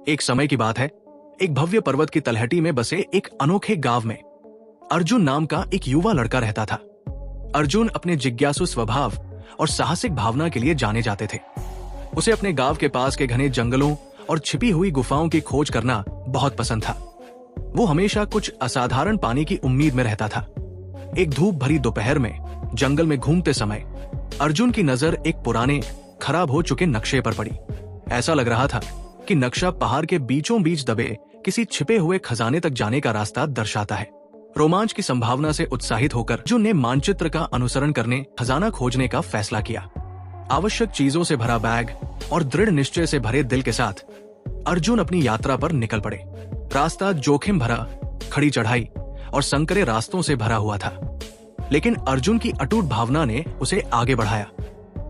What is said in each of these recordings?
एक समय की बात है, एक भव्य पर्वत की तलहटी में बसे एक अनोखे गांव में अर्जुन नाम का एक युवा लड़का रहता था। अर्जुन अपने जिज्ञासु स्वभाव और साहसिक भावना के लिए जाने जाते थे। उसे अपने गांव के पास के घने जंगलों और छिपी हुई गुफाओं की खोज करना बहुत पसंद था। वो हमेशा कुछ असाधारण पाने की उम्मीद में रहता था। एक धूप भरी दोपहर में जंगल में घूमते समय अर्जुन की नजर एक पुराने खराब हो चुके नक्शे पर पड़ी। ऐसा लग रहा था कि नक्शा पहाड़ के बीचों बीच दबे किसी छिपे हुए खजाने तक जाने का रास्ता दर्शाता है। रोमांच की संभावना से उत्साहित होकर अर्जुन ने मानचित्र का अनुसरण करने खजाना खोजने का फैसला किया। आवश्यक चीजों से भरा बैग और दृढ़ निश्चय से भरे दिल के साथ अर्जुन अपनी यात्रा पर निकल पड़े। रास्ता जोखिम भरा, खड़ी चढ़ाई और संकरे रास्तों से भरा हुआ था, लेकिन अर्जुन की अटूट भावना ने उसे आगे बढ़ाया।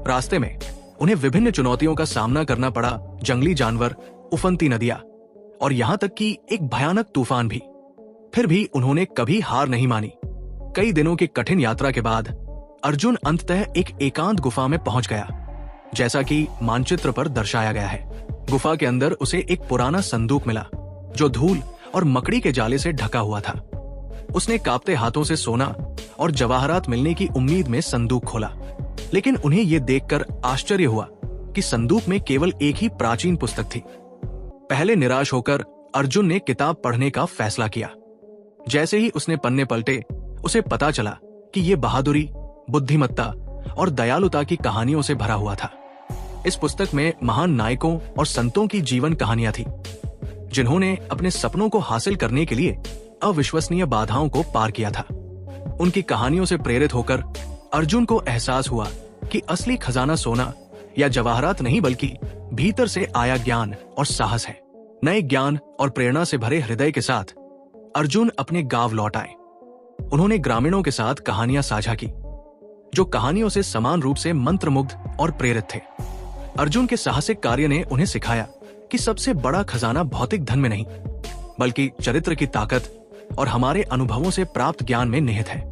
रास्ते में उन्हें विभिन्न चुनौतियों का सामना करना पड़ा, जंगली जानवर, उफनती नदियां और यहाँ तक कि एक भयानक तूफान भी। फिर भी उन्होंने कभी हार नहीं मानी। कई दिनों की कठिन यात्रा के बाद अर्जुन अंततः एक एकांत गुफा में पहुंच गया, जैसा कि मानचित्र पर दर्शाया गया है। गुफा के अंदर उसे एक पुराना संदूक मिला जो धूल और मकड़ी के जाले से ढका हुआ था। उसने कांपते हाथों से सोना और जवाहरात मिलने की उम्मीद में संदूक खोला, लेकिन उन्हें यह देखकर आश्चर्य हुआ कि संदूक में केवल एक ही प्राचीन पुस्तक थी। पहले निराश होकर अर्जुन ने किताब पढ़ने का फैसला किया। जैसे ही उसने पन्ने पलटे, उसे पता चला कि यह बहादुरी, बुद्धिमत्ता और दयालुता की कहानियों से भरा हुआ था। इस पुस्तक में महान नायकों और संतों की जीवन कहानियां थी, जिन्होंने अपने सपनों को हासिल करने के लिए अविश्वसनीय बाधाओं को पार किया था। उनकी कहानियों से प्रेरित होकर अर्जुन को एहसास हुआ कि असली खजाना सोना या जवाहरात नहीं, बल्कि भीतर से आया ज्ञान और साहस है। नए ज्ञान और प्रेरणा से भरे हृदय के साथ अर्जुन अपने गांव लौट आए। उन्होंने ग्रामीणों के साथ कहानियां साझा की, जो कहानियों से समान रूप से मंत्रमुग्ध और प्रेरित थे। अर्जुन के साहसिक कार्य ने उन्हें सिखाया कि सबसे बड़ा खजाना भौतिक धन में नहीं, बल्कि चरित्र की ताकत और हमारे अनुभवों से प्राप्त ज्ञान में निहित है।